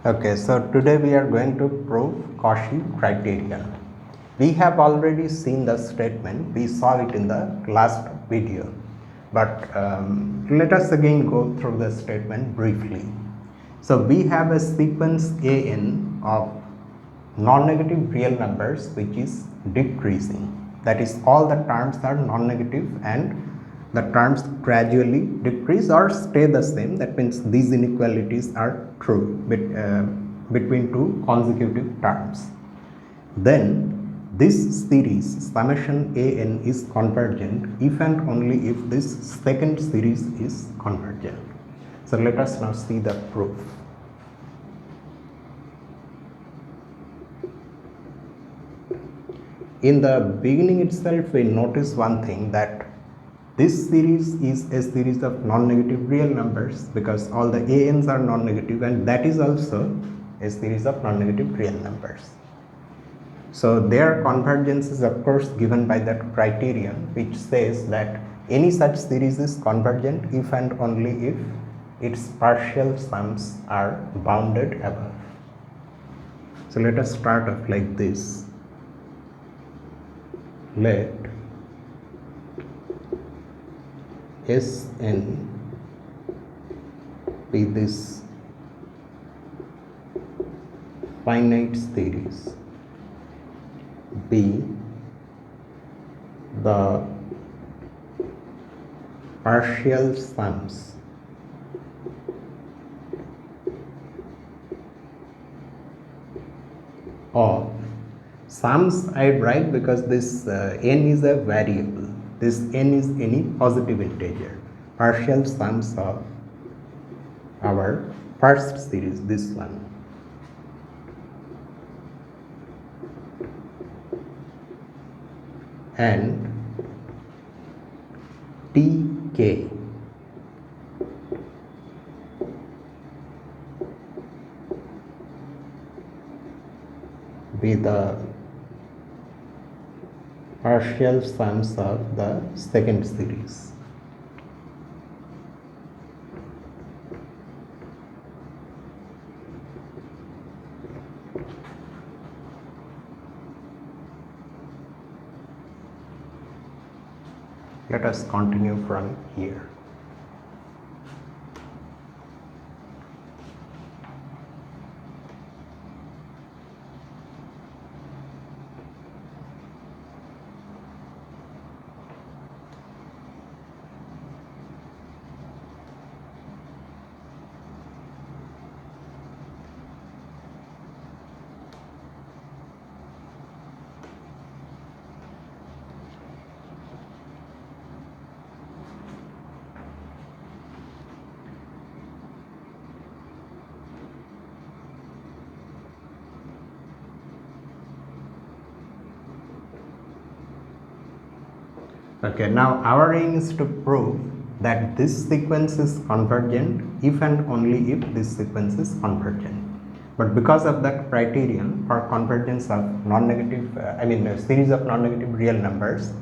Okay, so today we are going to prove Cauchy criterion. We have already seen the statement, we saw it in the last video, but let us again go through the statement briefly. So we have a sequence an of non-negative real numbers which is decreasing, that is all the terms are non-negative and the terms gradually decrease or stay the same. That means these inequalities are true between two consecutive terms. Then this series summation an is convergent if and only if this second series is convergent. So let us now see the proof. In the beginning itself, we notice one thing, that this series is a series of non-negative real numbers because all the an's are non-negative, and that is also a series of non-negative real numbers. So their convergence is of course given by that criterion which says that any such series is convergent if and only if its partial sums are bounded above. So let us start off like this. Let Sn be this finite series, be the partial sums of sums. I write because this n is a variable, this n is any positive integer, partial sums of our first series, this one, and tk be the partial sums of the second series. Let us continue from here. Okay, now our aim is to prove that this sequence is convergent if and only if this sequence is convergent. But because of that criterion for convergence of non-negative, a series of non-negative real numbers,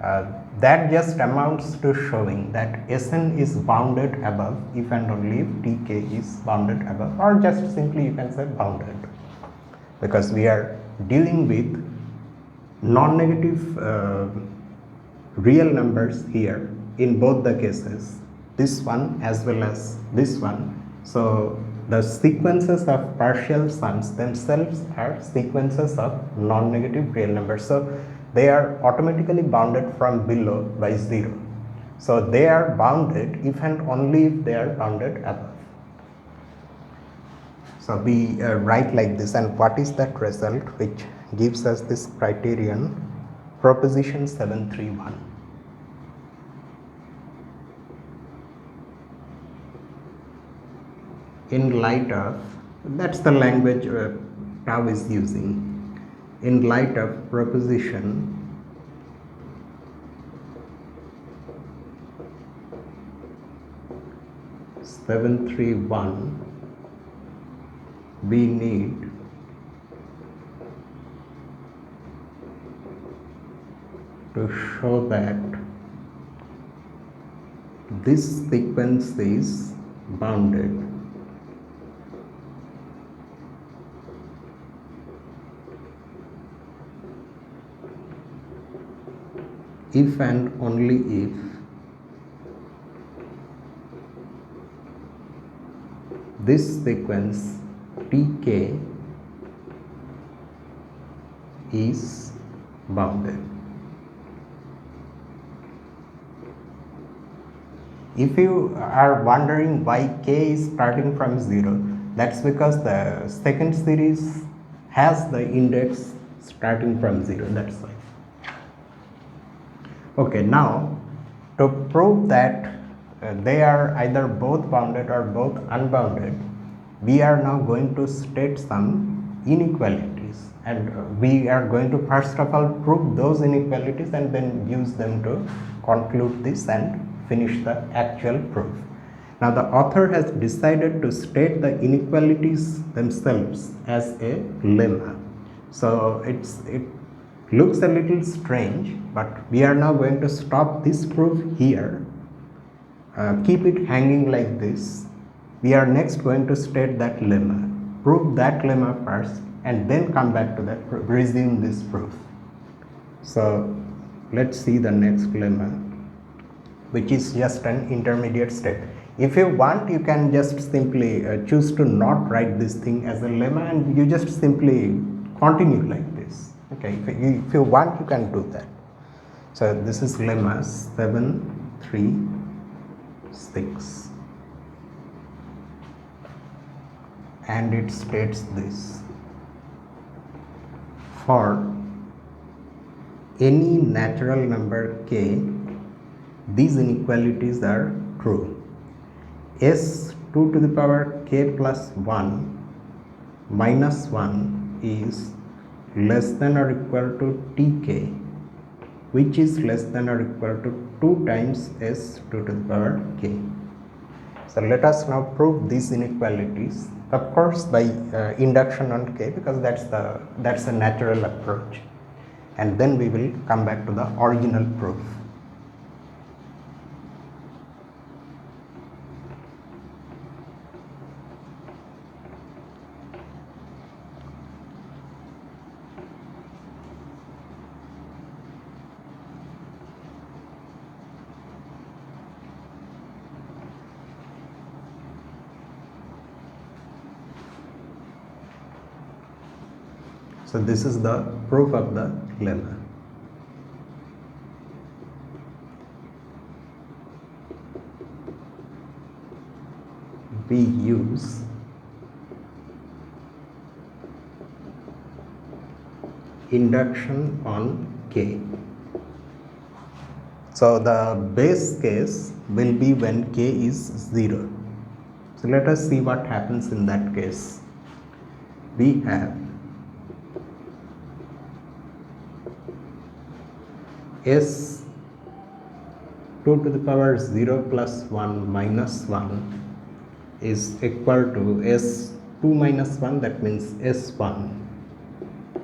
that just amounts to showing that Sn is bounded above if and only if Tk is bounded above, or just simply you can say bounded, because we are dealing with non-negative real numbers here in both the cases, this one as well as this one. So the sequences of partial sums themselves are sequences of non-negative real numbers, so they are automatically bounded from below by 0. So they are bounded if and only if they are bounded above. So we write like this, and what is that result which gives us this criterion? Proposition 731. In light of, that's the language Tao is using, in light of proposition (731), we need to show that this sequence is bounded if and only if this sequence tk is bounded. If you are wondering why k is starting from 0, that's because the second series has the index starting from 0, that's why. Okay, now to prove that they are either both bounded or both unbounded, we are now going to state some inequalities, and we are going to first of all prove those inequalities and then use them to conclude this and finish the actual proof. Now the author has decided to state the inequalities themselves as a lemma. So it looks a little strange, but we are now going to stop this proof here, keep it hanging like this. We are next going to state that lemma, prove that lemma first, and then come back to that, resume this proof. So let's see the next lemma, which is just an intermediate step. If you want, you can just simply choose to not write this thing as a lemma, and you just simply continue like this. Okay, if you want, you can do that. So this is lemma 7, 3, 6, and it states this: for any natural number k, these inequalities are true. S 2 to the power k plus 1 minus 1 is less than or equal to tk, which is less than or equal to 2 times s 2 to the power k. So let us now prove these inequalities, of course by induction on k, because that's a natural approach, and then we will come back to the original proof. So this is the proof of the lemma. We use induction on k. So the base case will be when k is 0. So let us see what happens in that case. We have s 2 to the power 0 plus 1 minus 1 is equal to s2 minus 1, that means s1,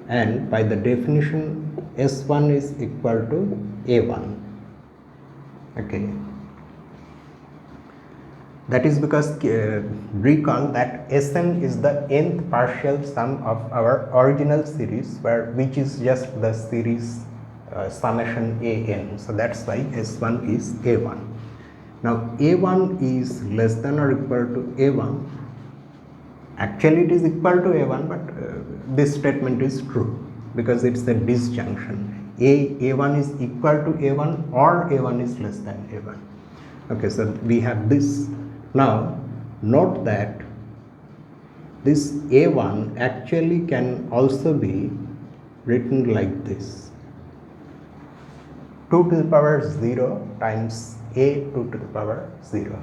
and by the definition s1 is equal to a1. Okay, that is because recall that Sn is the nth partial sum of our original series, which is just the series summation an. So that's why S1 is A1. Now A1 is less than or equal to A1. Actually it is equal to A1, but this statement is true because it's a disjunction. A1 is equal to A1 or A1 is less than A1. Okay, so we have this. Now note that this A1 actually can also be written like this: 2 to the power 0 times A2 to the power 0,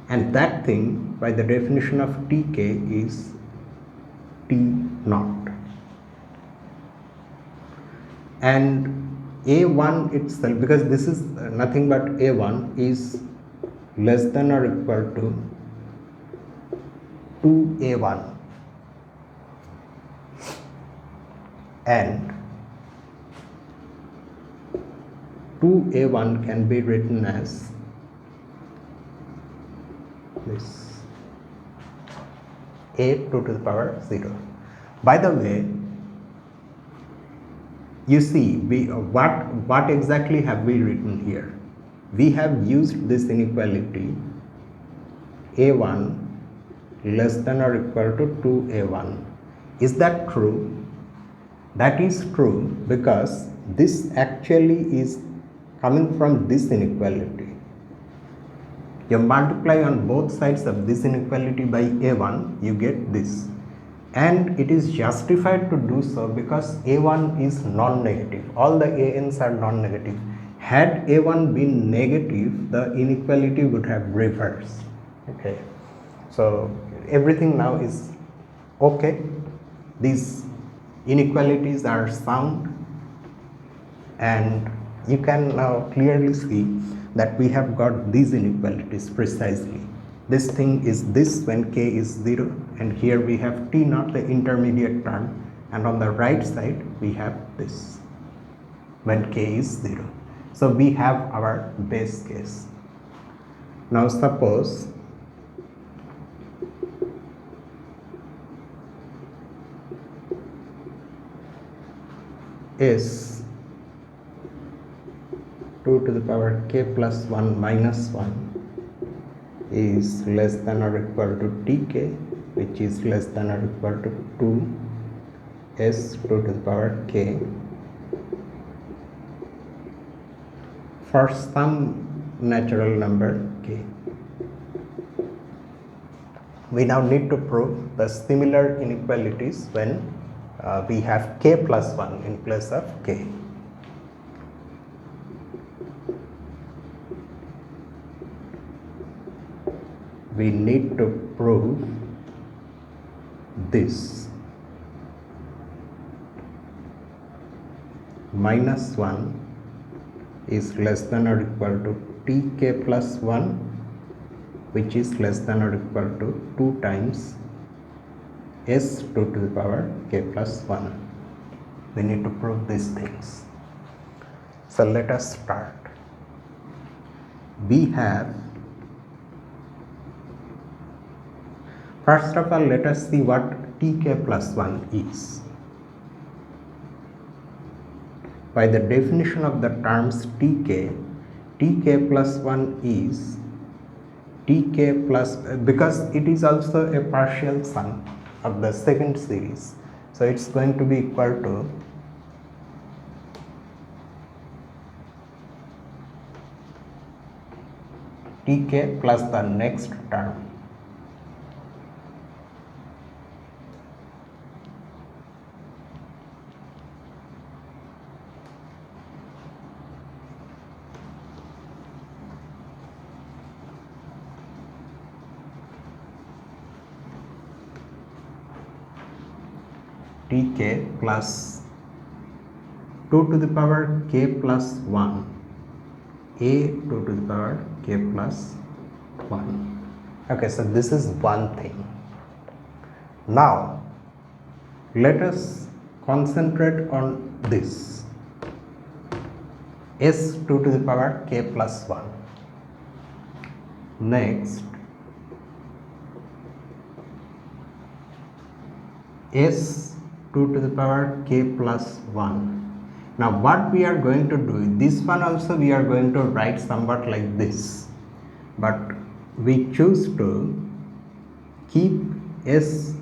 and that thing by the definition of Tk is T0, and A1 itself, because this is nothing but A1, is less than or equal to 2A1, and 2A1 can be written as this: A2 to the power 0. By the way, you see, what exactly have we written here? We have used this inequality a1 less than or equal to 2a1. Is that true? That is true because this actually is coming from this inequality. You multiply on both sides of this inequality by a1, you get this. And it is justified to do so because a1 is non-negative. All the an's are non-negative. Had a1 been negative, the inequality would have reversed. Okay, so everything now is okay. These inequalities are sound, and you can now clearly see that we have got these inequalities precisely. This thing is this when k is 0, and here we have t naught, the intermediate term, and on the right side we have this when k is 0. So we have our base case. Now suppose is 2 to the power k plus 1 minus 1 is less than or equal to tk, which is less than or equal to 2 s 2 to the power k for some natural number k. We now need to prove the similar inequalities when we have k plus 1 in place of k. We need to prove this minus 1 is less than or equal to tk plus 1, which is less than or equal to 2 times s 2 to the power k plus 1. We need to prove these things. So let us start. We have, first of all, let us see what tk plus 1 is. By the definition of the terms tk plus 1 is tk plus, because it is also a partial sum of the second series, so it's going to be equal to tk plus the next term. tk plus 2 to the power k plus 1 a 2 to the power k plus 1. Okay, so this is one thing. Now let us concentrate on this s 2 to the power k plus 1. Next, s 2 to the power k plus 1. Now what we are going to do, this one also we are going to write somewhat like this, but we choose to keep s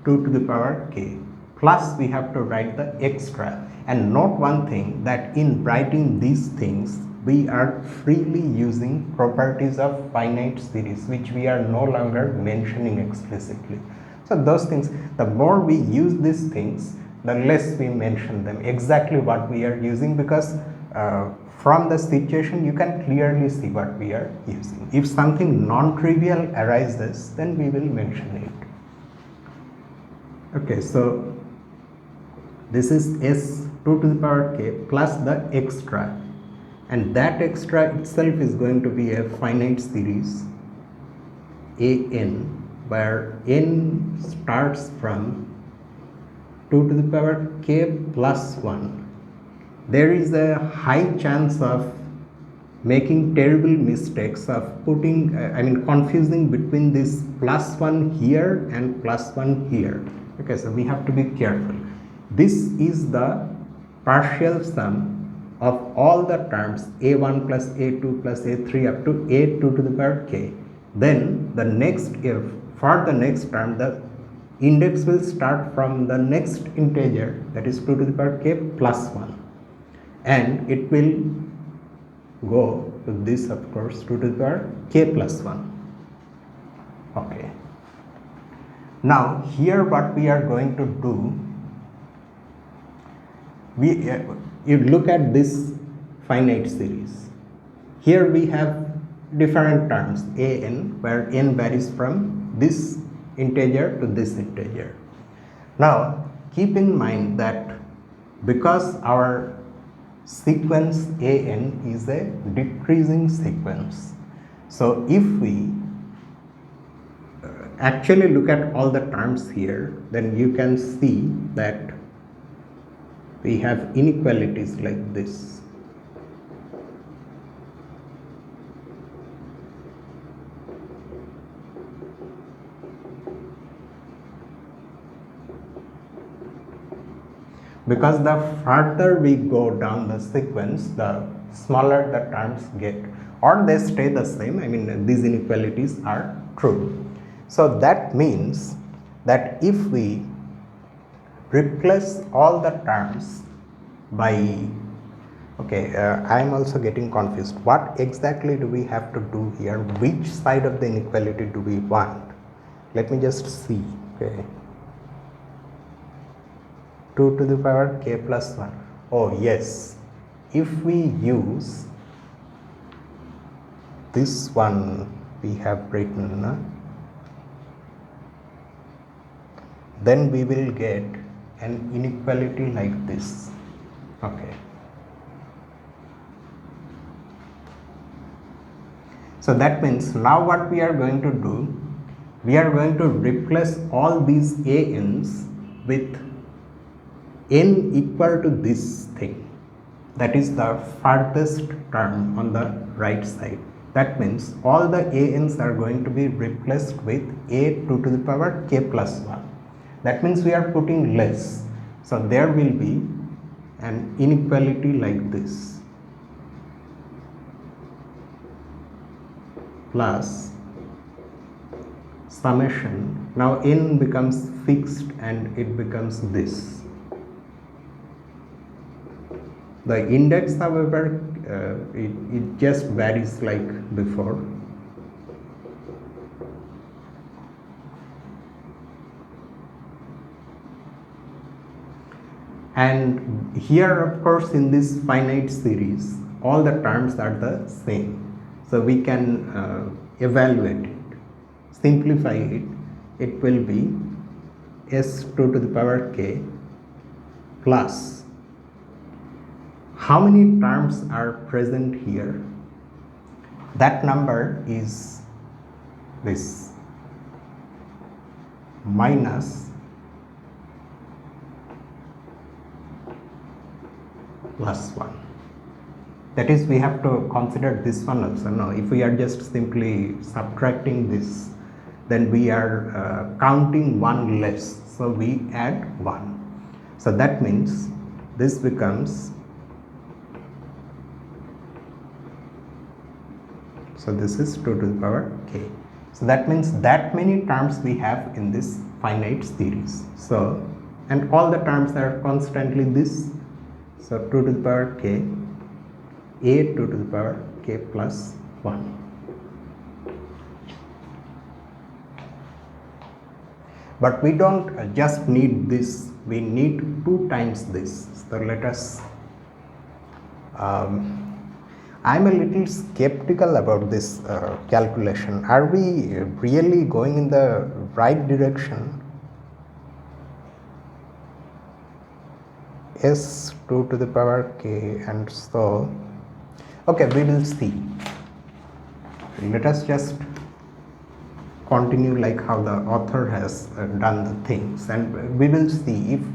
2 to the power k, plus we have to write the extra. And note one thing, that in writing these things we are freely using properties of finite series, which we are no longer mentioning explicitly. So those things, the more we use these things, the less we mention them, exactly what we are using, because from the situation you can clearly see what we are using. If something non-trivial arises, then we will mention it. Okay, so this is s 2 to the power k plus the extra, and that extra itself is going to be a finite series an, where n starts from 2 to the power k plus 1. There is a high chance of making terrible mistakes of putting, confusing between this plus 1 here and plus 1 here. Okay, so we have to be careful. This is the partial sum of all the terms a1 plus a2 plus a3 up to a2 to the power k, then the next, if for the next term the index will start from the next integer, that is 2 to the power k plus 1, and it will go to this, of course, 2 to the power k plus 1. Okay. Now here what we are going to do, you look at this finite series. Here we have different terms a n, where n varies from this integer to this integer. Now keep in mind that because our sequence a n is a decreasing sequence, so if we actually look at all the terms here, then you can see that we have inequalities like this. Because the further we go down the sequence, the smaller the terms get, or they stay the same. I mean, these inequalities are true. So that means that if we replace all the terms by, okay, I am also getting confused. What exactly do we have to do here? Which side of the inequality do we want? Let me just see. Okay, 2 to the power k plus 1. Oh yes, if we use this one we have written, then we will get an inequality like this. Okay. So that means now what we are going to do, we are going to replace all these a_n's with n equal to this thing, that is the farthest term on the right side. That means all the a_n's are going to be replaced with a2 to the power k plus 1. That means we are putting less, so there will be an inequality like this, plus summation. Now n becomes fixed and it becomes this. The index, however, it just varies like before. And here, of course, in this finite series, all the terms are the same. So we can evaluate it, simplify it. It will be s2 to the power k plus, how many terms are present here? That number is this, minus plus 1. That is, we have to consider this one also. No, if we are just simply subtracting this, then we are counting one less, so we add 1. So that means this becomes, so this is 2 to the power k. So that means that many terms we have in this finite series. So, and all the terms are constantly this. So 2 to the power k, a2 to the power k plus 1. But we don't just need this, we need 2 times this. So let us, I'm a little skeptical about this calculation. Are we really going in the right direction? S2 to the power k, and so, okay, we will see. Let us just continue like how the author has done the things, and we will see if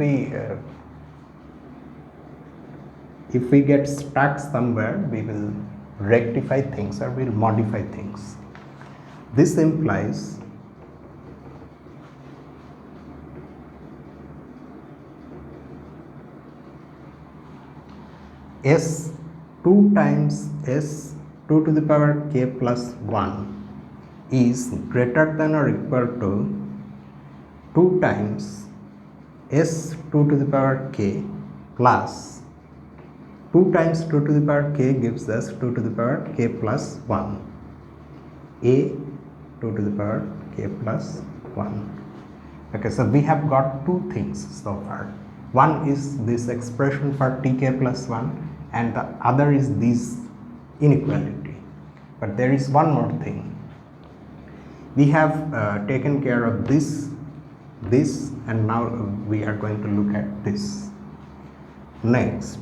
we get stuck somewhere, we will rectify things or we will modify things. This implies s 2 times s 2 to the power k plus 1 is greater than or equal to 2 times s 2 to the power k plus 2 times 2 to the power k gives us 2 to the power k plus 1, a 2 to the power k plus 1. Okay, so we have got two things so far. One is this expression for tk plus 1 and the other is this inequality. But there is one more thing. We have taken care of this and now we are going to look at this. Next,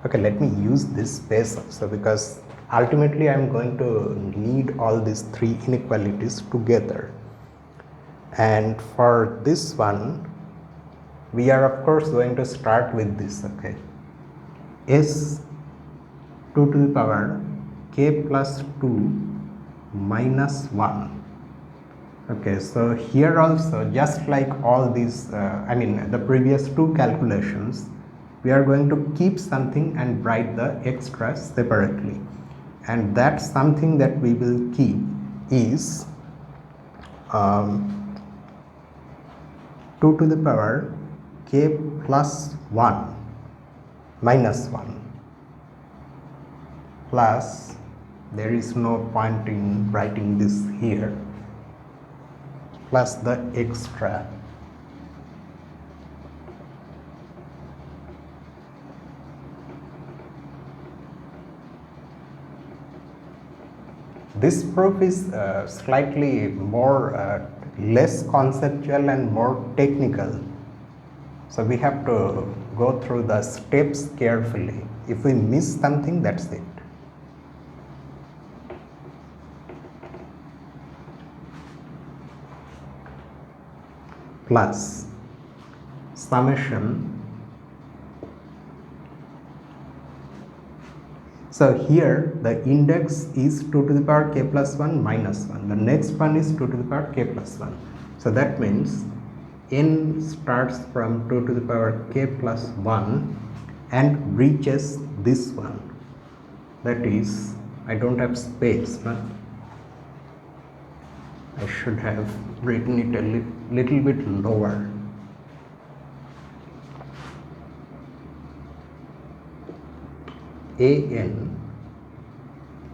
okay, let me use this space also because ultimately I am going to need all these three inequalities together, and for this one we are of course going to start with this. Okay, s 2 to the power k plus 2 minus 1. Okay, so here also, just like all these the previous two calculations, we are going to keep something and write the extras separately, and that something that we will keep is 2 to the power k plus 1 minus 1 plus, there is no point in writing this here, plus the extra this proof is slightly more less conceptual and more technical, so we have to go through the steps carefully. If we miss something, that's it. Plus summation. So here the index is 2 to the power k plus 1 minus 1. The next one is 2 to the power k plus 1. So that means n starts from 2 to the power k plus 1 and reaches this one. That is, I don't have space, but I should have written it a little bit lower.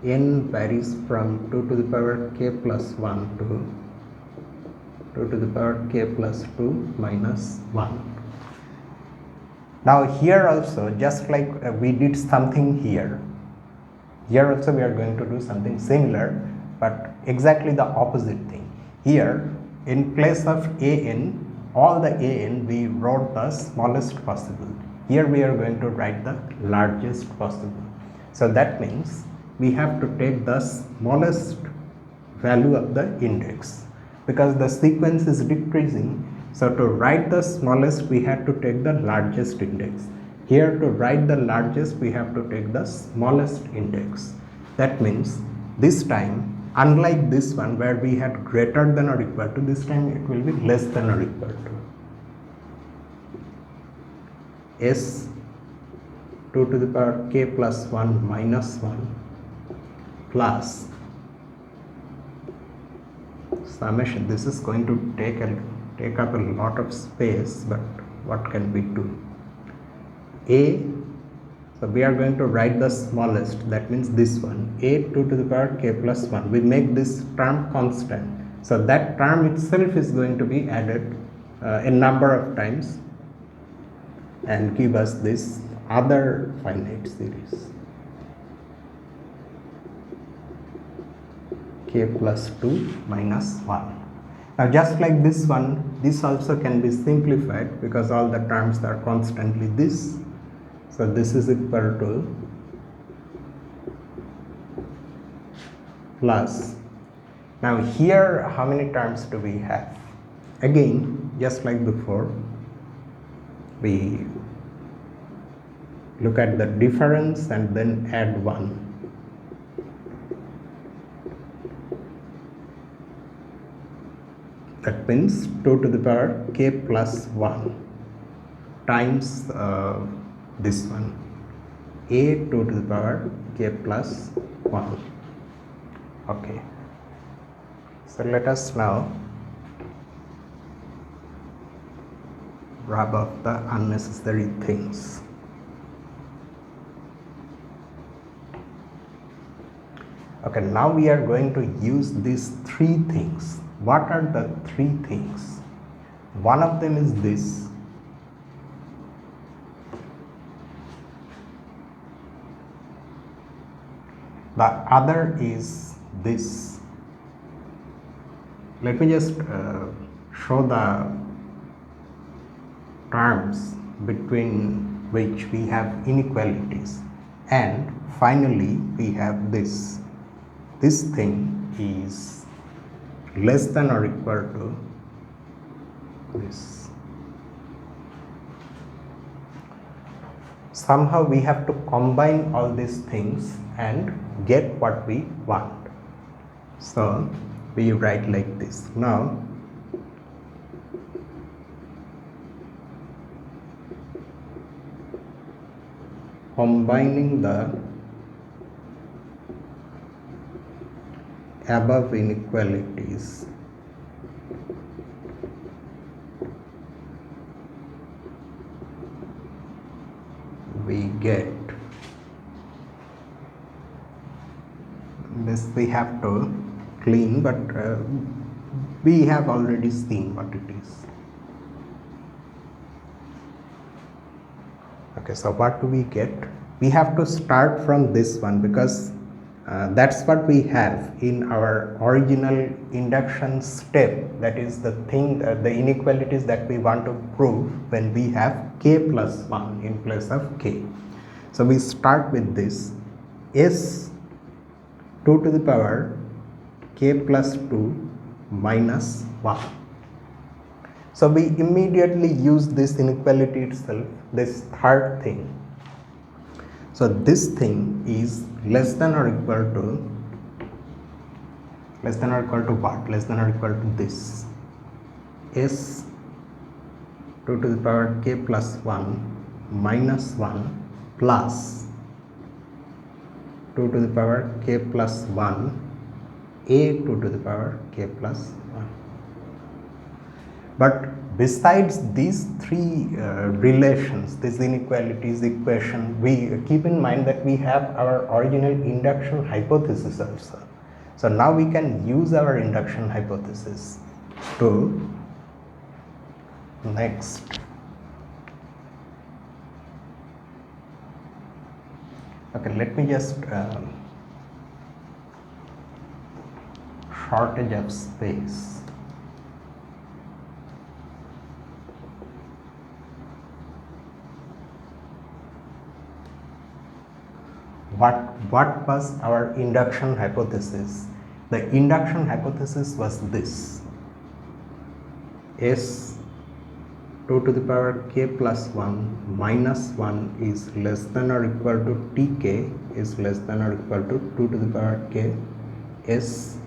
n varies from 2 to the power k plus 1 to 2 to the power k plus 2 minus 1. Now here also, just like we did something here also we are going to do something similar, but exactly the opposite thing. Here in place of all the an we wrote the smallest possible. Here we are going to write the largest possible. So that means we have to take the smallest value of the index because the sequence is decreasing. So to write the smallest we have to take the largest index. Here to write the largest we have to take the smallest index. That means this time, unlike this one where we had greater than or equal to, this time it will be less than or equal to s 2 to the power k plus 1 minus 1 plus summation. This is going to take up a lot of space, but what can we do? So we are going to write the smallest, that means this one, a 2 to the power k plus 1. We make this term constant, so that term itself is going to be added a number of times and give us this other finite series k plus 2 minus 1. Now just like this one, this also can be simplified because all the terms are constantly this. So this is equal to plus. Now here how many terms do we have? Again, just like before, we look at the difference and then add 1. The that means 2 to the power k plus 1 times this one, a 2 to the power k plus 1. Okay, so let us now rub off the unnecessary things. Okay, now we are going to use these three things. What are the three things? One of them is this. The other is this. Let me just show the terms between which we have inequalities, and finally we have this. This thing is less than or equal to this. Somehow we have to combine all these things and get what we want. So we write like this. Now combining the above inequalities, we get this. We have to clean, but we have already seen what it is. Okay, so what do we get? We have to start from this one because that's what we have in our original induction step. That is the thing, the inequalities that we want to prove when we have k plus 1 in place of k. So we start with this s 2 to the power k plus 2 minus 1. So we immediately use this inequality itself, this third thing. So this thing is less than or equal to what? Less than or equal to this s 2 to the power k plus 1 minus 1 plus 2 to the power k plus 1 a 2 to the power k plus 1. But besides these three relations, these inequalities equation, we keep in mind that we have our original induction hypothesis also. So now we can use our induction hypothesis to next. Okay, let me just shortage of space. What was our induction hypothesis? The induction hypothesis was this: s 2 to the power k plus 1 minus 1 is less than or equal to tk is less than or equal to 2 to the power k s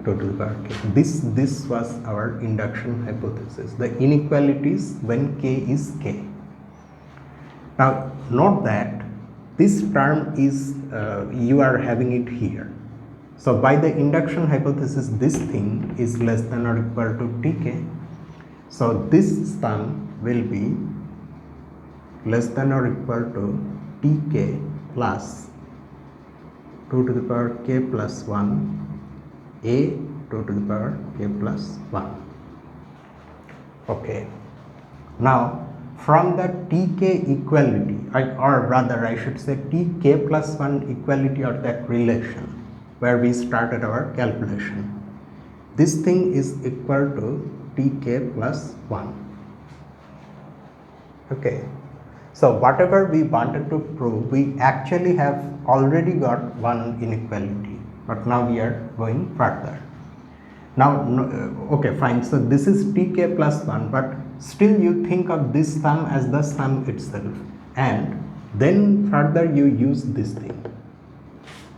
2 to the power k. This was our induction hypothesis, the inequalities when k is k. Now note that this term is you are having it here. So by the induction hypothesis, this thing is less than or equal to tk. So this sum will be less than or equal to tk plus 2 to the power k plus 1 a 2 to the power k plus 1. Okay. Now from the tk equality, or rather I should say tk plus 1 equality, or that relation where we started our calculation, this thing is equal to tk plus 1. Okay, so whatever we wanted to prove, we actually have already got one inequality, but now we are going further. Now okay, fine, so this is tk plus 1, but still you think of this sum as the sum itself, and then further you use this thing.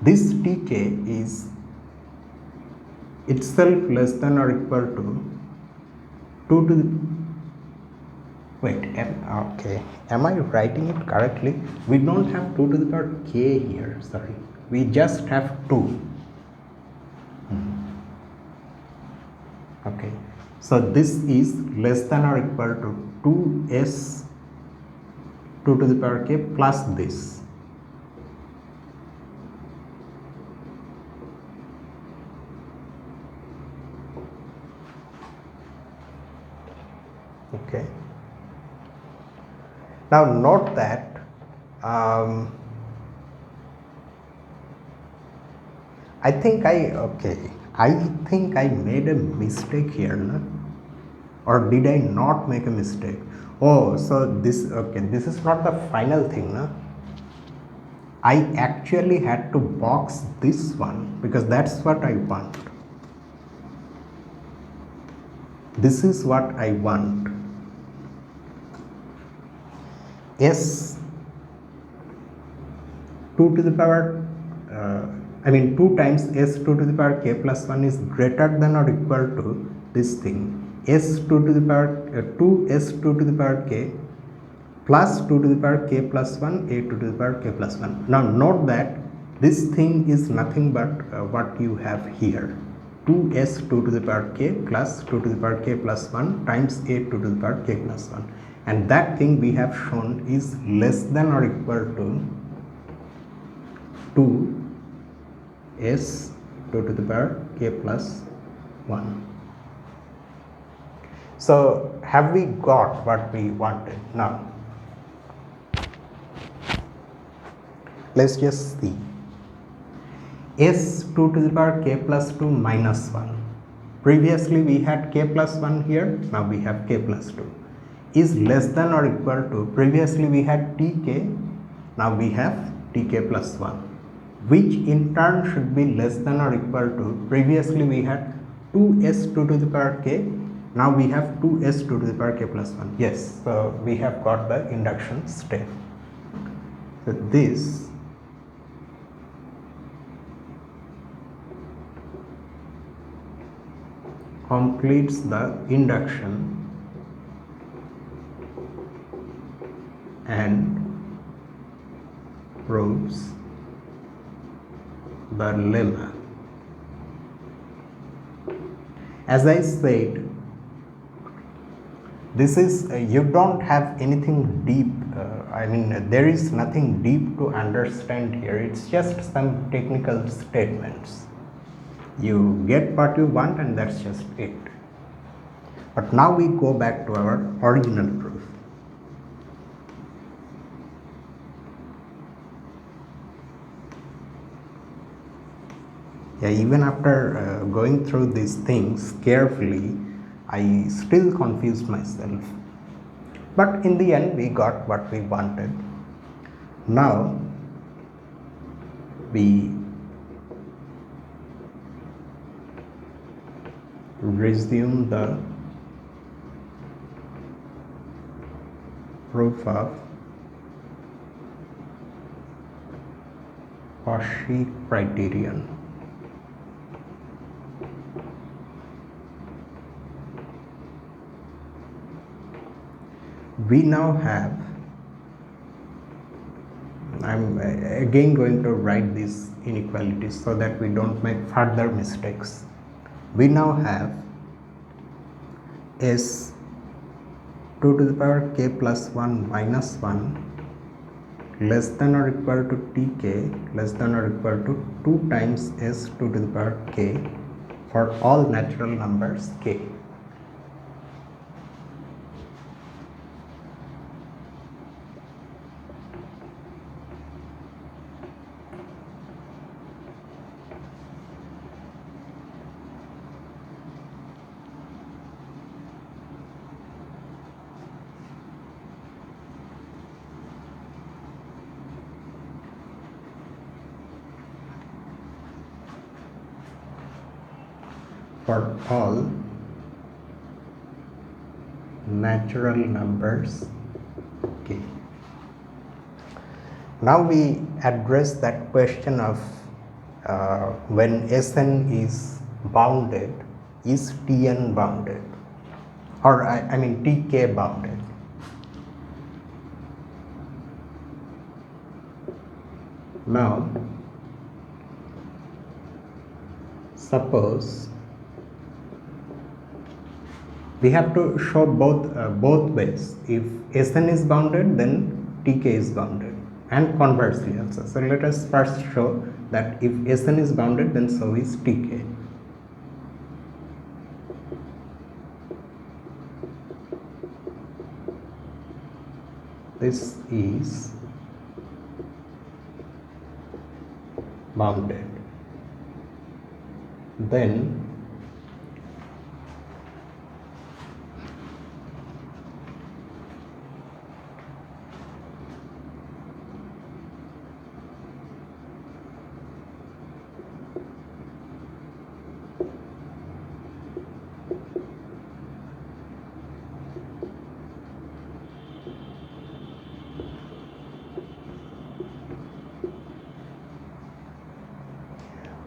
This tk is itself less than or equal to 2 to the okay, am I writing it correctly? We don't have 2 to the power k here, sorry, we just have 2. Okay, so this is less than or equal to 2s 2 to the power k plus this. Okay, now note that I think I made a mistake here, no? Or did I not make a mistake? Oh, so this, okay, this is not the final thing, no? I actually had to box this one because that's what I want. This is what I want. S 2 to the power 2 times s 2 to the power k plus 1 is greater than or equal to this thing, s 2 to the power 2s 2 to the power k plus 2 to the power k plus 1 a 2 to the power k plus 1. Now note that this thing is nothing but what you have here, 2s 2 to the power k plus 2 to the power k plus 1 times a 2 to the power k plus 1, and that thing we have shown is less than or equal to 2s 2 to the power k plus 1. So have we got what we wanted? Now let's just see, s 2 to the power k plus 2 minus 1, previously we had k plus 1 here, now we have k plus 2, is less than or equal to, previously we had tk, now we have tk plus 1, which in turn should be less than or equal to, previously we had 2s 2 to the power k, now we have 2s 2 to the power k plus 1. Yes, so we have got the induction step. So this completes the induction and proves the lemma. As I said, this is you don't have anything deep, there is nothing deep to understand here, it's just some technical statements. You get what you want and that's just it. But now we go back to our original proof. Yeah, even after going through these things carefully, I still confused myself. But in the end, we got what we wanted. Now, we resume the proof of Cauchy criterion. We now have, I'm again going to write these inequalities so that we don't make further mistakes. We now have s 2 to the power k plus 1 minus 1 less than or equal to tk less than or equal to 2 times s 2 to the power k for all natural numbers k. For all natural numbers k. Now we address that question of when Sn is bounded is Tn bounded, or I mean Tk bounded. Now suppose we have to show both ways. If Sn is bounded, then Tk is bounded, and conversely also. So let us first show that if Sn is bounded, then so is Tk. This is bounded. Then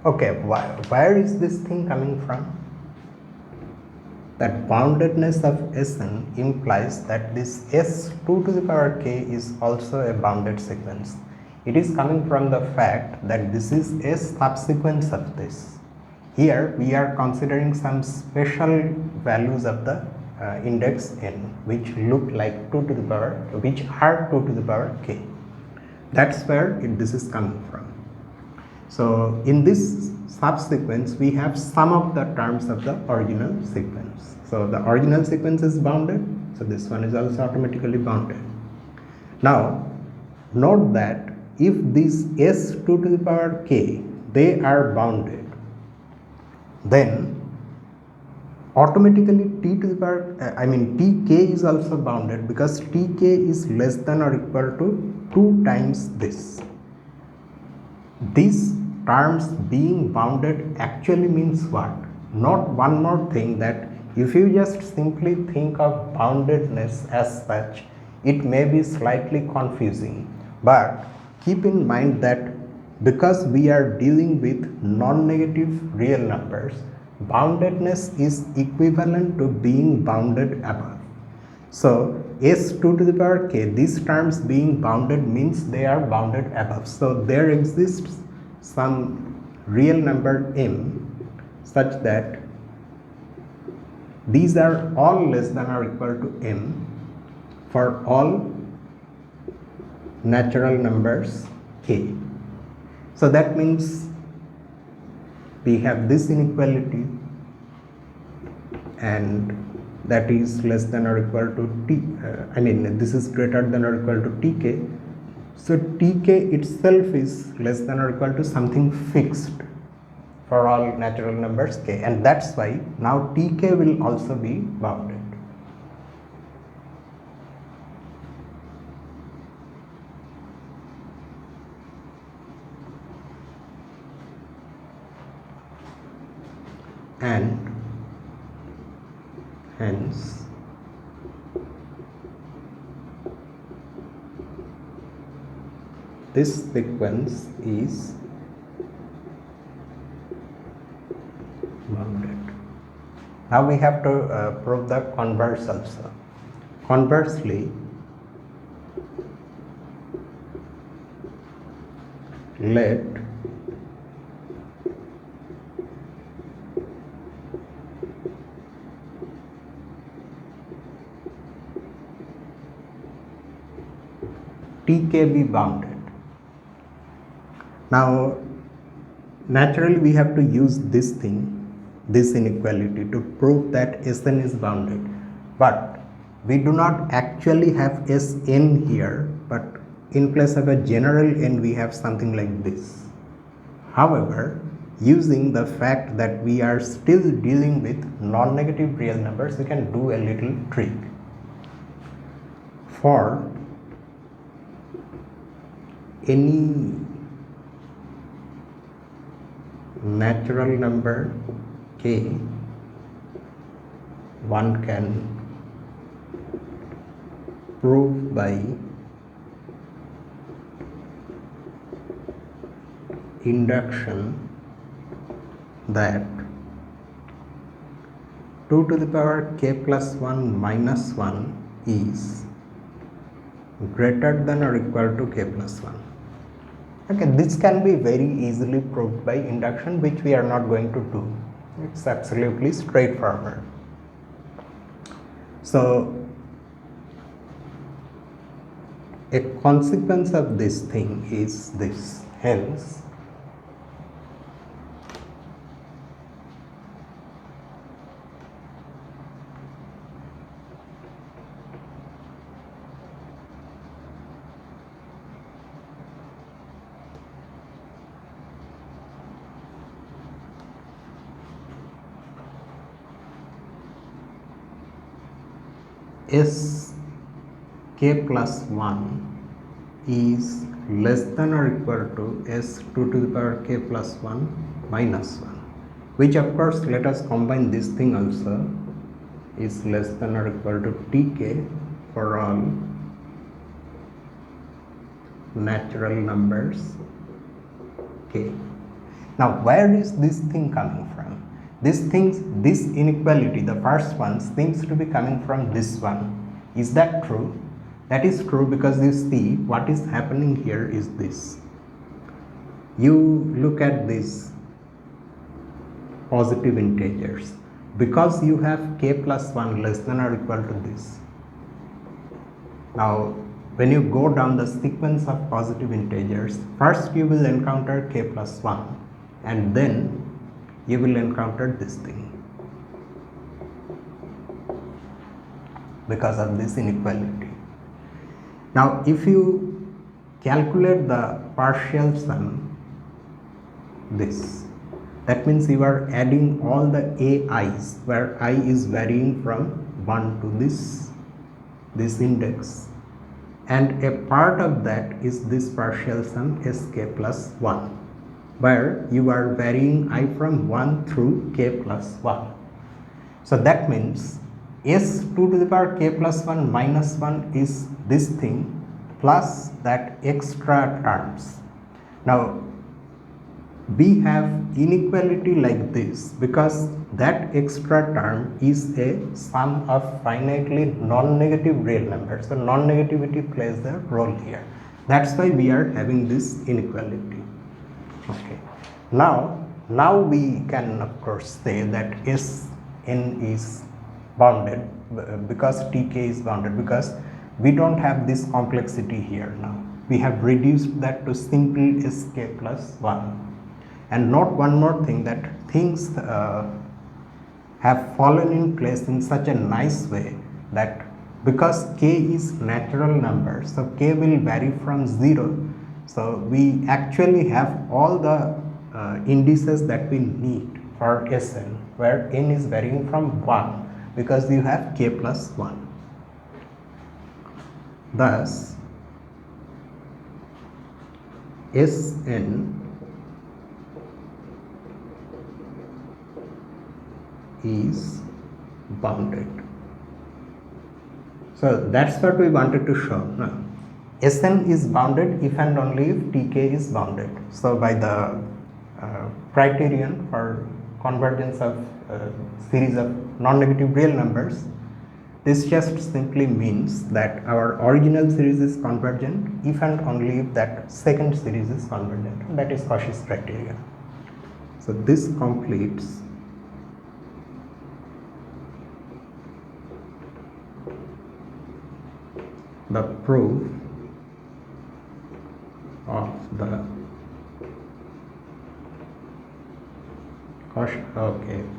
okay, where is this thing coming from? That boundedness of Sn implies that this S2 to the power k is also a bounded sequence. It is coming from the fact that this is a subsequence of this. Here we are considering some special values of the index n, which look like 2 to the power, which are 2 to the power k. That's where this is coming from. So in this subsequence we have some of the terms of the original sequence. So the original sequence is bounded, so this one is also automatically bounded. Now note that if these S2 to the power k, they are bounded, then automatically t to the power tk is also bounded, because tk is less than or equal to 2 times this. These terms being bounded actually means what? Not one more thing, that if you just simply think of boundedness as such, it may be slightly confusing, but keep in mind that because we are dealing with non-negative real numbers, boundedness is equivalent to being bounded above. So S2 to the power k, these terms being bounded means they are bounded above. So there exists some real number m such that these are all less than or equal to m for all natural numbers k. So that means we have this inequality, and that is less than or equal to this is greater than or equal to tk. So tk itself is less than or equal to something fixed for all natural numbers k, and that's why now tk will also be bounded. And hence this sequence is bounded. Now we have to prove the converse also. Conversely, let tk be bounded. Now naturally we have to use this thing, this inequality, to prove that Sn is bounded, but we do not actually have Sn here, but in place of a general n we have something like this. However, using the fact that we are still dealing with non-negative real numbers, we can do a little trick. For any natural number k, one can prove by induction that 2 to the power k plus 1 minus 1 is greater than or equal to k plus 1. Okay, this can be very easily proved by induction, which we are not going to do. It's absolutely straightforward. So, a consequence of this thing is this. Hence, S k plus 1 is less than or equal to S 2 to the power k plus 1 minus 1, which of course, let us combine this thing also, is less than or equal to Tk for all natural numbers k. Now, where is this thing coming from? This inequality, the first one, seems to be coming from this one. Is that true? That is true, because you see what is happening here is this. You look at these positive integers. Because you have k plus 1 less than or equal to this. Now, when you go down the sequence of positive integers, first you will encounter k plus 1 and then you will encounter this thing because of this inequality. Now, if you calculate the partial sum, that means you are adding all the ai's, where I is varying from 1 to this index, and a part of that is this partial sum sk plus 1, where you are varying I from 1 through k plus 1. So that means S 2 to the power k plus 1 minus 1 is this thing plus that extra terms. Now, we have inequality like this because that extra term is a sum of finitely non-negative real numbers. So, non-negativity plays a role here. That's why we are having this inequality. Okay. Now we can of course say that Sn is bounded because Tk is bounded, because we don't have this complexity here now. We have reduced that to simple Sk plus 1. And note one more thing, that things have fallen in place in such a nice way that because k is natural number, so k will vary from 0. So we actually have all the indices that we need for Sn, where n is varying from 1 because you have k plus 1. Thus, Sn is bounded. So that's what we wanted to show. Now, Sn is bounded if and only if Tk is bounded. So by the criterion for convergence of series of non-negative real numbers, this just simply means that our original series is convergent if and only if that second series is convergent. That is Cauchy's criterion. So this completes the proof of the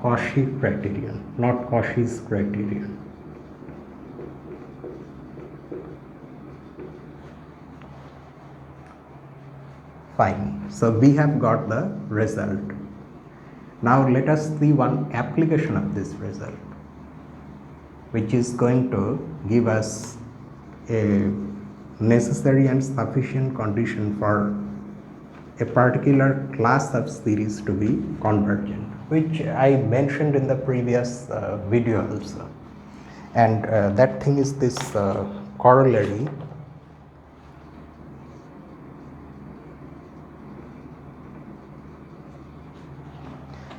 Cauchy criterion, not Cauchy's criterion. Fine. So we have got the result. Now let us see one application of this result, which is going to give us a necessary and sufficient condition for a particular class of series to be convergent, which I mentioned in the previous video also. And that thing is this corollary.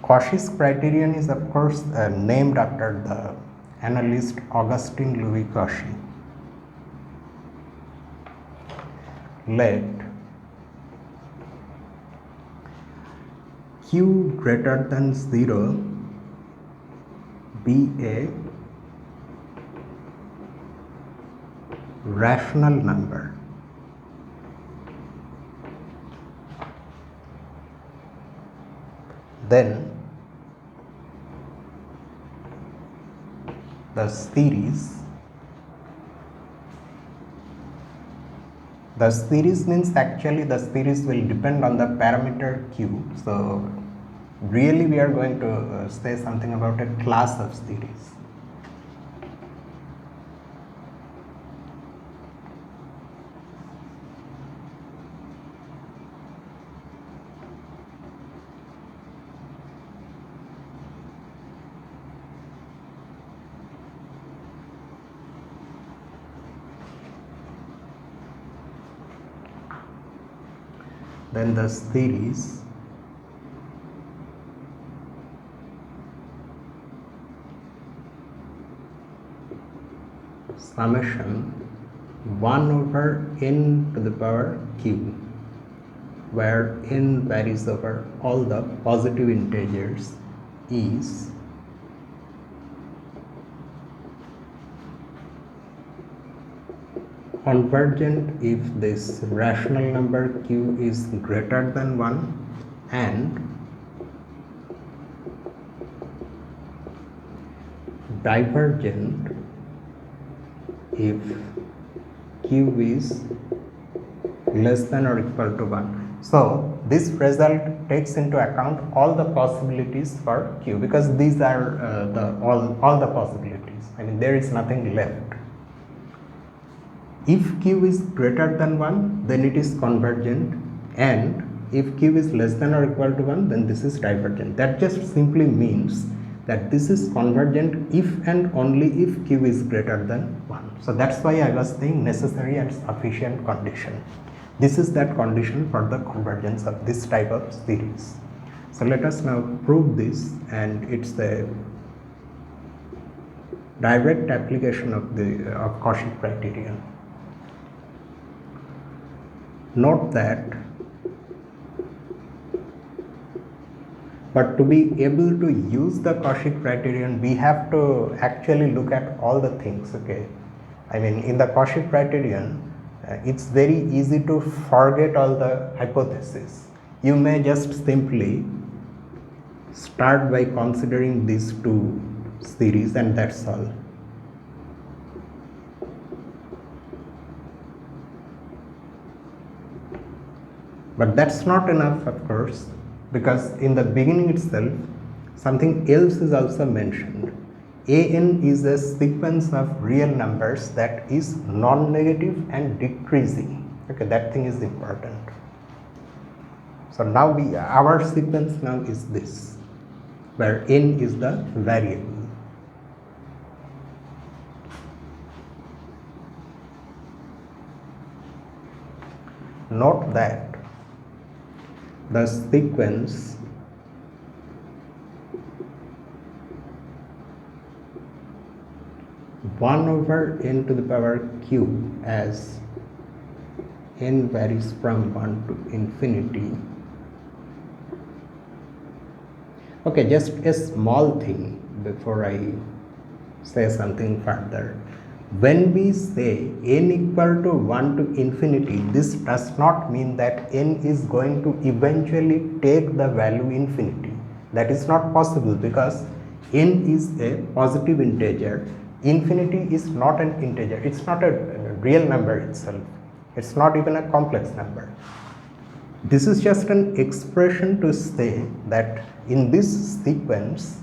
Cauchy's criterion is of course named after the analyst Augustin Louis Cauchy. Let q greater than 0 be a rational number. Then the series means actually the series will depend on the parameter q. So really we are going to say something about a class of series. Then the series summation 1 over n to the power q, where n varies over all the positive integers, is convergent if this rational number q is greater than 1 and divergent if q is less than or equal to 1. So this result takes into account all the possibilities for q, because these are all the possibilities. I mean, there is nothing left. If q is greater than 1, then it is convergent, and if q is less than or equal to 1, then this is divergent. That just simply means that this is convergent if and only if q is greater than 1. So that's why I was saying necessary and sufficient condition. This is that condition for the convergence of this type of series. So let us now prove this, and it's a direct application of Cauchy criterion. Note that, but to be able to use the Cauchy criterion, we have to actually look at all the things, okay? I mean, in the Cauchy criterion, it's very easy to forget all the hypotheses. You may just simply start by considering these two series, and that's all. But that's not enough, of course, because in the beginning itself, something else is also mentioned. An is a sequence of real numbers that is non-negative and decreasing. Okay, that thing is important. So now our sequence now is this, where n is the variable. Note that the sequence one over n to the power q, as n varies from 1 to infinity. Okay, just a small thing before I say something further. When we say n equal to 1 to infinity, this does not mean that n is going to eventually take the value infinity. That is not possible, because n is a positive integer. Infinity is not an integer. It's not a real number itself. It's not even a complex number. This is just an expression to say that in this sequence,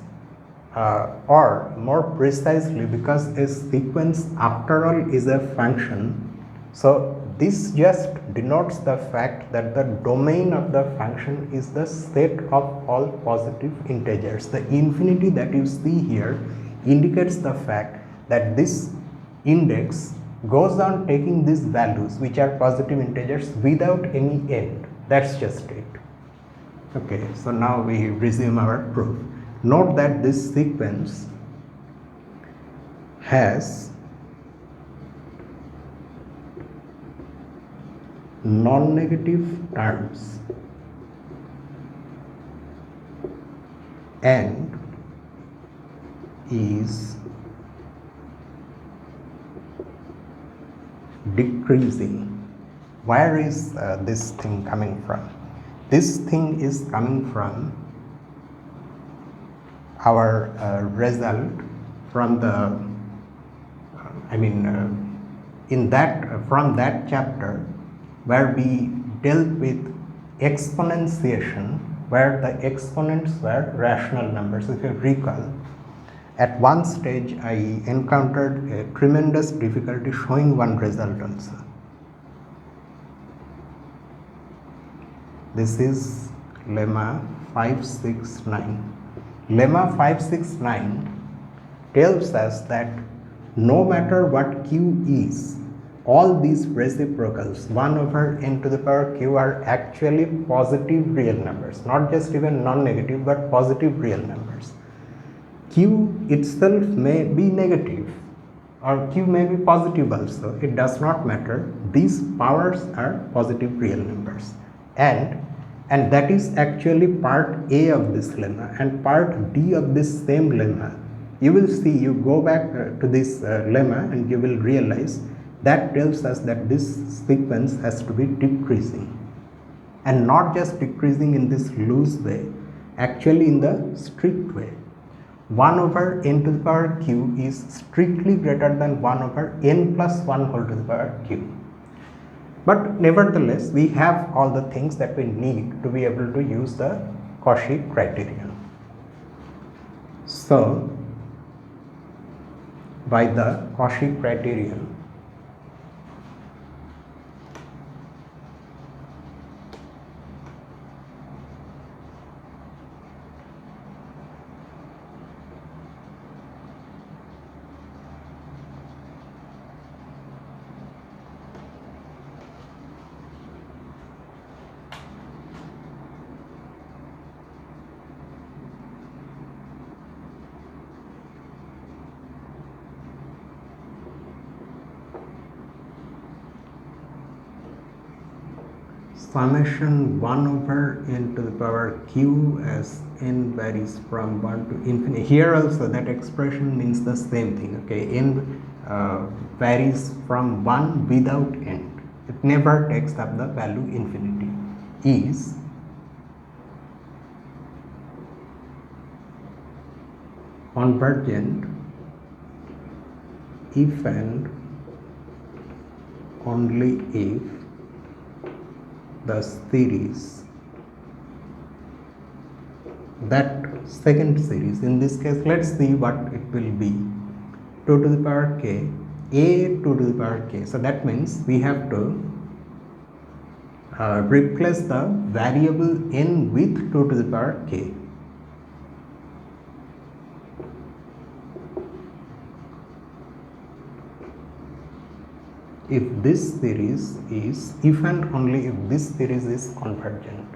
or more precisely, because a sequence after all is a function, so this just denotes the fact that the domain of the function is the set of all positive integers. The infinity that you see here indicates the fact that this index goes on taking these values, which are positive integers, without any end. That's just it. Okay, so now we resume our proof. Note that this sequence has non-negative terms and is decreasing. Where is this thing coming from? This thing is coming from our result from the in that from that chapter where we dealt with exponentiation, where the exponents were rational numbers. If you recall, at one stage I encountered a tremendous difficulty showing one result also. This is lemma 569. Lemma 569 tells us that no matter what q is, all these reciprocals 1 over n to the power q are actually positive real numbers, not just even non-negative but positive real numbers. Q itself may be negative or q may be positive also, it does not matter. These powers are positive real numbers, and that is actually part A of this lemma. And part D of this same lemma, you will see, you go back to this lemma and you will realize that tells us that this sequence has to be decreasing, and not just decreasing in this loose way, actually in the strict way. 1 over n to the power q is strictly greater than 1 over n plus 1 whole to the power q. But nevertheless, we have all the things that we need to be able to use the Cauchy criterion. So, by the Cauchy criterion, summation 1 over n to the power q as n varies from 1 to infinity. Here also that expression means the same thing. Okay, n varies from 1 without end. It never takes up the value infinity. Is convergent if and only if the series, that second series, in this case let's see what it will be, 2 to the power k, a 2 to the power k. So that means we have to replace the variable n with 2 to the power k. If this series is, if and only if this series is convergent.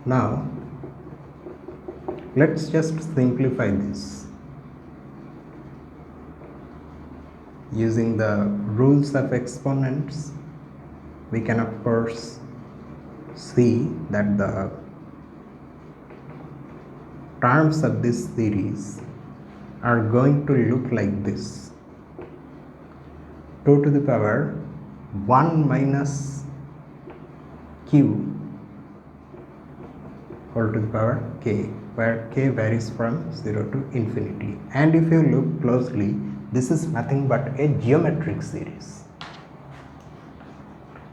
Now, let's just simplify this. Using the rules of exponents, we can of course see that the terms of this series are going to look like this: 2 to the power 1 minus q whole to the power k, where k varies from 0 to infinity. And if you look closely, this is nothing but a geometric series,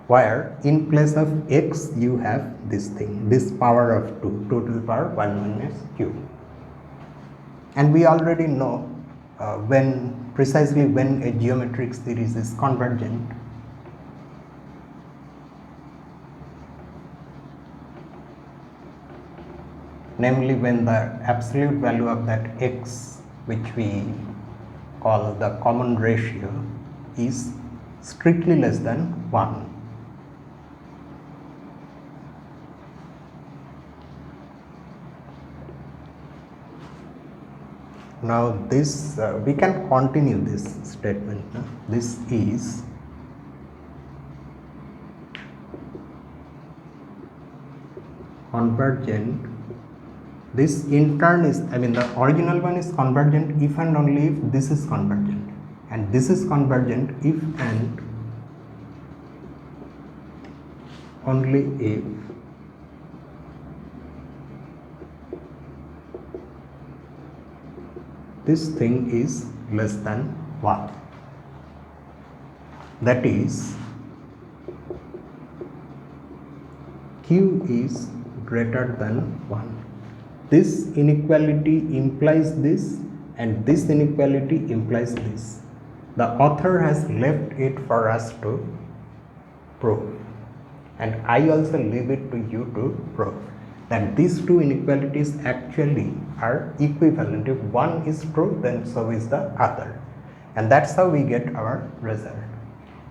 where in place of x you have this thing, this power of 2, 2 to the power 1 minus q. And we already know precisely when a geometric series is convergent. namely when the absolute value of that x, which we call the common ratio, is strictly less than 1. Now this we can continue this statement. This is convergent. This in turn is, I mean, the original one is convergent if and only if this is convergent, and this is convergent if and only if this thing is less than 1. That is, q is greater than 1. This inequality implies this, and this inequality implies this. The author has left it for us to prove, and I also leave it to you to prove that these two inequalities actually are equivalent. If one is true, then so is the other, and that's how we get our result.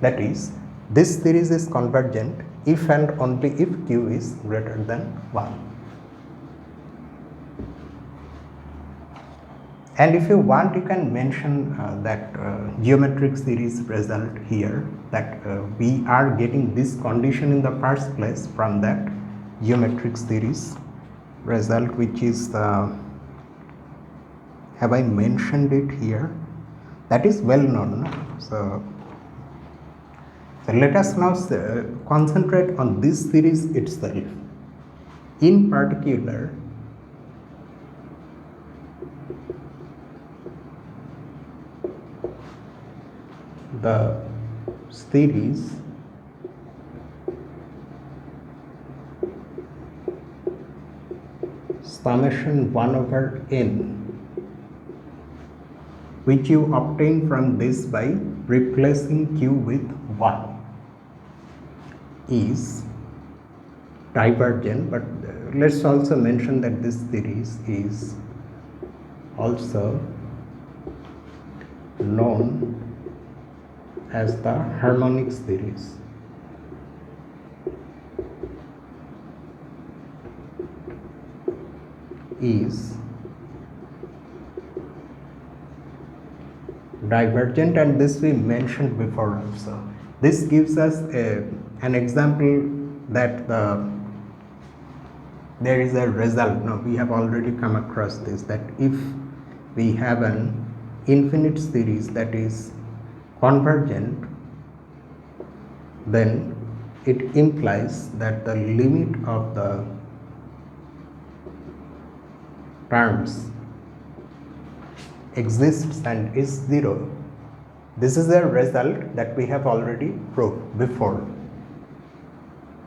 That is, this series is convergent if and only if q is greater than 1. And if you want, you can mention that geometric series result here, that we are getting this condition in the first place from that geometric series result, which is have I mentioned it here? That is well known. So let us now concentrate on this series itself. In particular, the series summation 1 over n, which you obtain from this by replacing q with 1, is divergent. But let's also mention that this series is also known as the harmonic series. Is divergent, and this we mentioned before also. This gives us an example that there is a result. Now we have already come across this, that if we have an infinite series that is convergent, then it implies that the limit of the terms exists and is 0. This is a result that we have already proved before.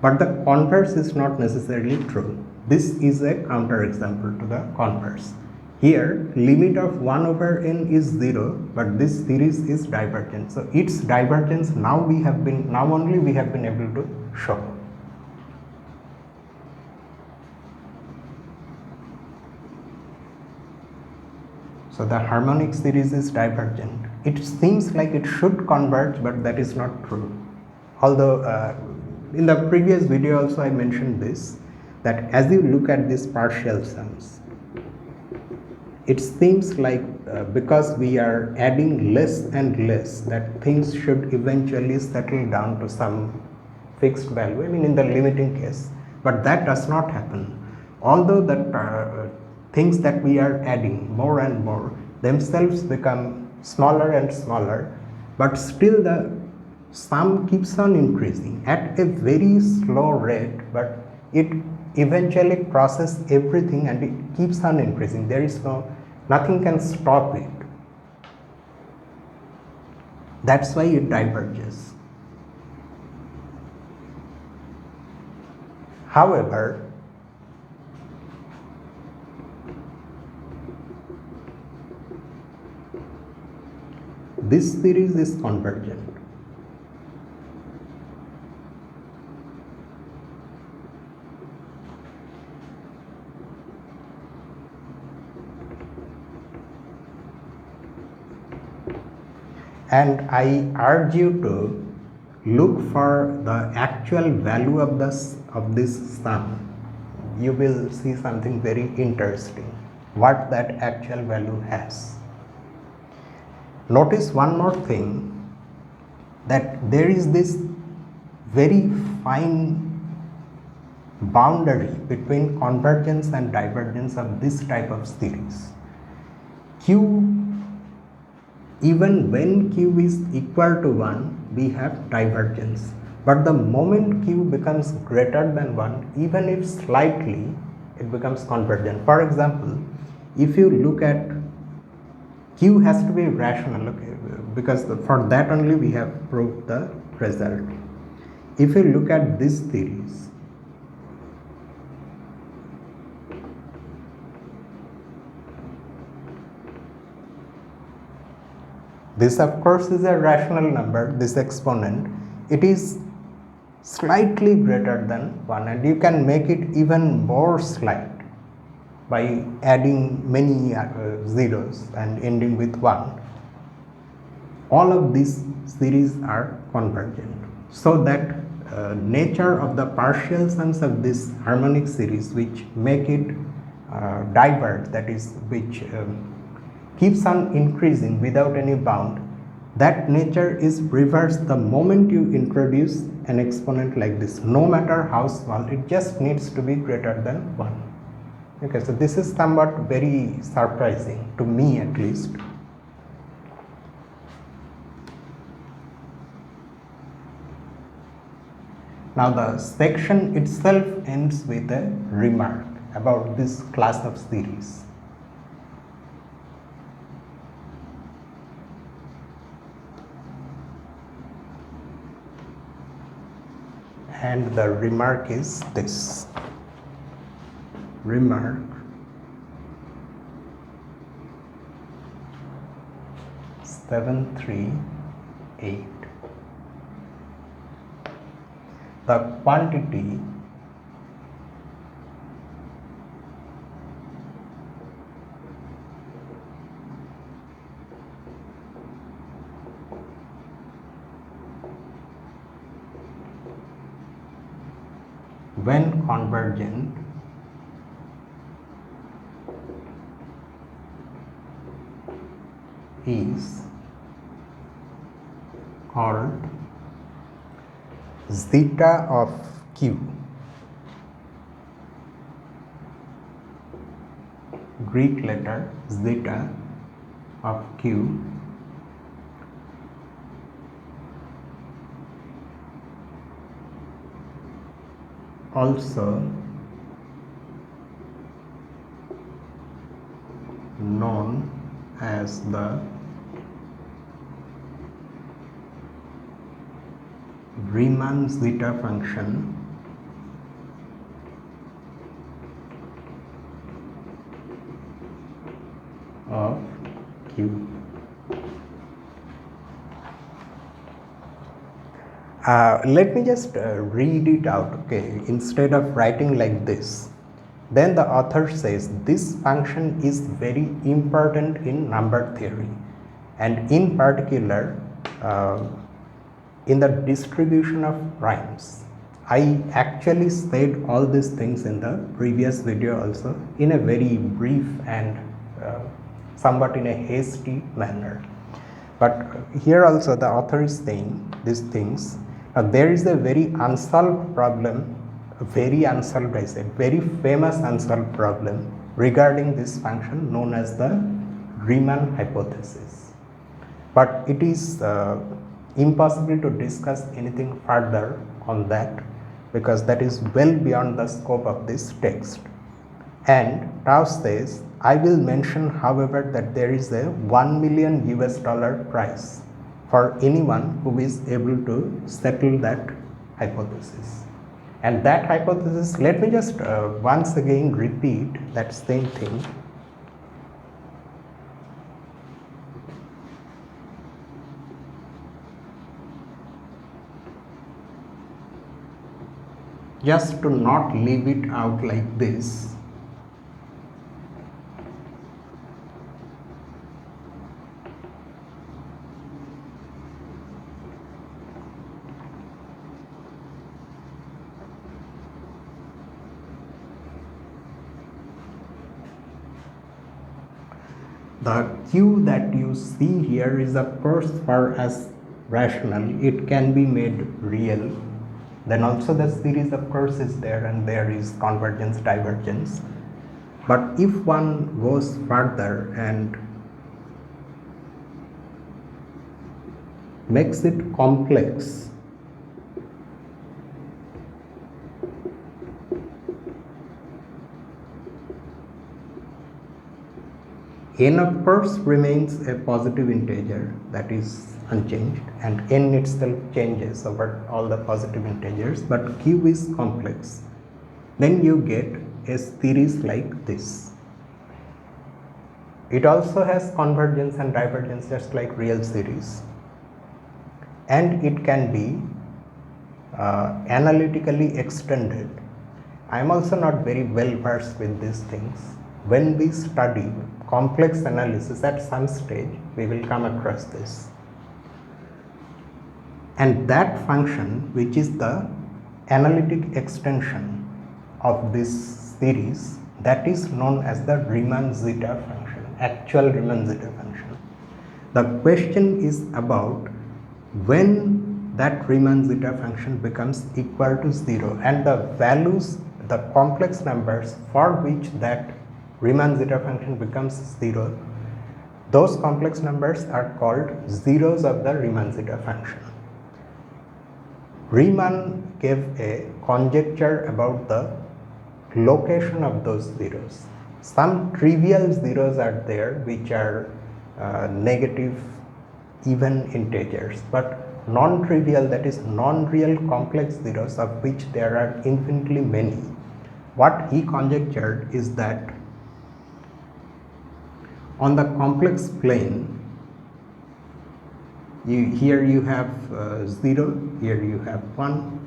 But the converse is not necessarily true. This is a counterexample to the converse. Here, limit of 1 over n is 0, but this series is divergent. So its divergence now only we have been able to show. So the harmonic series is divergent. It seems like it should converge, but that is not true. Although in the previous video also I mentioned this, that as you look at these partial sums, it seems like because we are adding less and less, that things should eventually settle down to some fixed value, I mean in the limiting case, but that does not happen. Although the things that we are adding more and more themselves become smaller and smaller, but still the sum keeps on increasing at a very slow rate, but it eventually crosses everything and it keeps on increasing. There is nothing can stop it. That's why it diverges. However, this series is convergent. and I urge you to look for the actual value of this sum. You will see something very interesting, what that actual value has. Notice one more thing, that there is this very fine boundary between convergence and divergence of this type of series. Q, even when Q is equal to 1, we have divergence. But the moment Q becomes greater than 1, even if slightly, it becomes convergent. For example, if you look at Q has to be rational, okay, because for that only we have proved the result. If you look at this series, this of course is a rational number, this exponent, it is slightly greater than 1, and you can make it even more slight by adding many zeros and ending with 1. All of these series are convergent, so that nature of the partial sums of this harmonic series which make it diverge, that is which keeps on increasing without any bound, that nature is reversed the moment you introduce an exponent like this. No matter how small, it just needs to be greater than 1. Okay, so this is somewhat very surprising to me at least. Now the section itself ends with a remark about this class of series. And the remark is this. Remark: 738. The quantity when convergent is called zeta of Q. Greek letter zeta of Q, also known as the Riemann zeta function of Q. Let me just read it out, okay, instead of writing like this. Then the author says this function is very important in number theory, and in particular in the distribution of primes. I actually said all these things in the previous video also in a very brief and somewhat in a hasty manner. But here also the author is saying these things. There is a very unsolved problem, very unsolved, I said, very famous unsolved problem regarding this function known as the Riemann hypothesis. But it is impossible to discuss anything further on that because that is well beyond the scope of this text. And Tao says, I will mention however that there is a $1 million prize for anyone who is able to settle that hypothesis. And that hypothesis, let me just once again repeat that same thing. Just to not leave it out like this. The Q that you see here is of course for as rational, it can be made real. Then also the series of course is there, and there is convergence, divergence. But if one goes further and makes it complex, n of course remains a positive integer, that is unchanged, and n itself changes over all the positive integers, but q is complex. Then you get a series like this. It also has convergence and divergence just like real series, and it can be analytically extended. I am also not very well versed with these things. When we study complex analysis at some stage, we will come across this. And that function, which is the analytic extension of this series, that is known as the Riemann zeta function, actual Riemann zeta function. The question is about when that Riemann zeta function becomes equal to 0, and the values, the complex numbers for which that Riemann zeta function becomes 0, those complex numbers are called zeros of the Riemann zeta function. Riemann gave a conjecture about the location of those zeros. Some trivial zeros are there which are negative even integers, but non-trivial, that is non-real complex zeros, of which there are infinitely many. What he conjectured is that on the complex plane, here you have 0, here you have 1.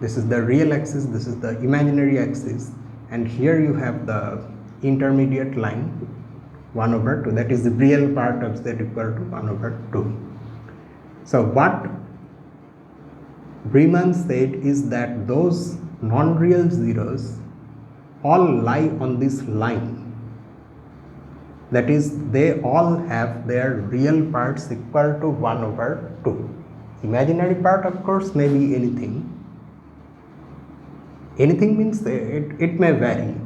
This is the real axis, this is the imaginary axis, and here you have the intermediate line 1 over 2, that is the real part of z equal to 1 over 2. So what Riemann said is that those non-real zeros all lie on this line. That is, they all have their real parts equal to 1 over 2. Imaginary part of course may be anything. Anything means it may vary,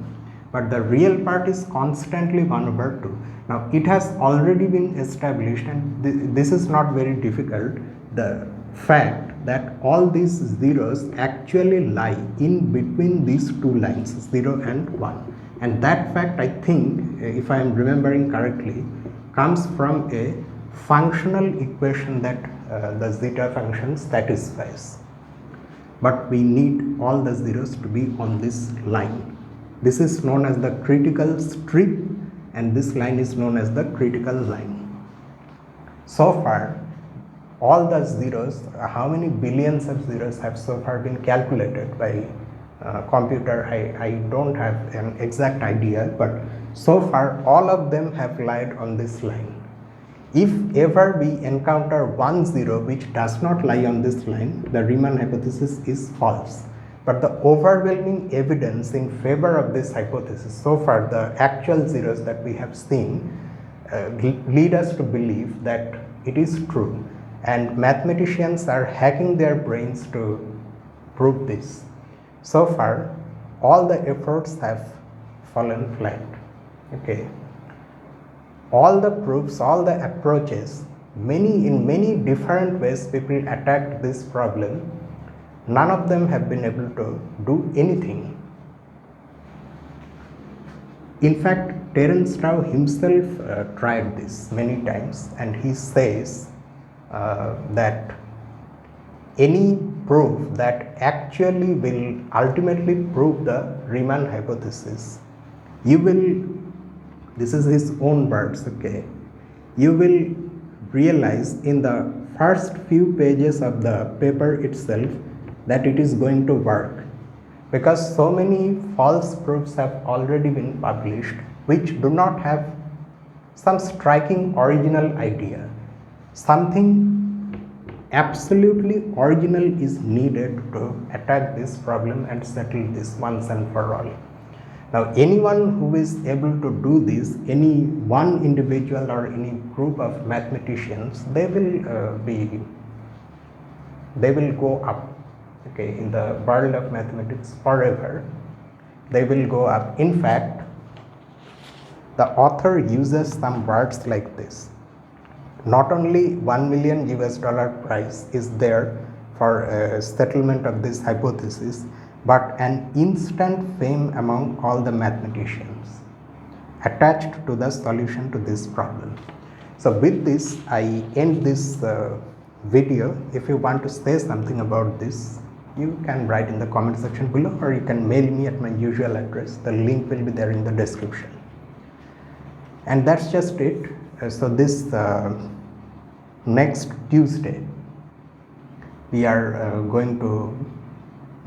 but the real part is constantly 1 over 2. Now it has already been established, and this is not very difficult, the fact that all these zeros actually lie in between these two lines, 0 and 1. And that fact, I think, if I am remembering correctly, comes from a functional equation that the zeta function satisfies. But we need all the zeros to be on this line. This is known as the critical strip, and this line is known as the critical line. So far, all the zeros, how many billions of zeros have so far been calculated by computer, I don't have an exact idea, but so far all of them have lied on this line. If ever we encounter one zero which does not lie on this line, the Riemann hypothesis is false. But the overwhelming evidence in favor of this hypothesis, so far the actual zeros that we have seen, lead us to believe that it is true, and mathematicians are hacking their brains to prove this. So far, all the efforts have fallen flat. Okay. All the proofs, all the approaches, in many different ways people attacked this problem. None of them have been able to do anything. In fact, Terence Tao himself tried this many times, and he says that any proof that actually will ultimately prove the Riemann hypothesis, you will, this is his own words, okay, you will realize in the first few pages of the paper itself that it is going to work, because so many false proofs have already been published which do not have some striking original idea. Something absolutely original is needed to attack this problem and settle this once and for all. Now anyone who is able to do this, any one individual or any group of mathematicians, they will go up, okay, in the world of mathematics forever. They will go up. In fact, the author uses some words like this: not only $1 million prize is there for settlement of this hypothesis, but an instant fame among all the mathematicians attached to the solution to this problem. So with this, I end this video. If you want to say something about this, you can write in the comment section below, or you can mail me at my usual address. The link will be there in the description. And that's just it. So this next Tuesday, we are going to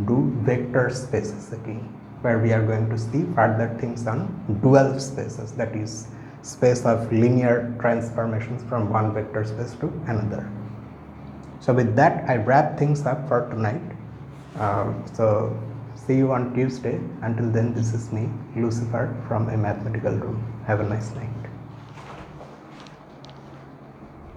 do vector spaces again, where we are going to see further things on dual spaces, that is space of linear transformations from one vector space to another. So with that, I wrap things up for tonight. So see you on Tuesday. Until then, this is me, Lucifer, from a mathematical room. Have a nice night.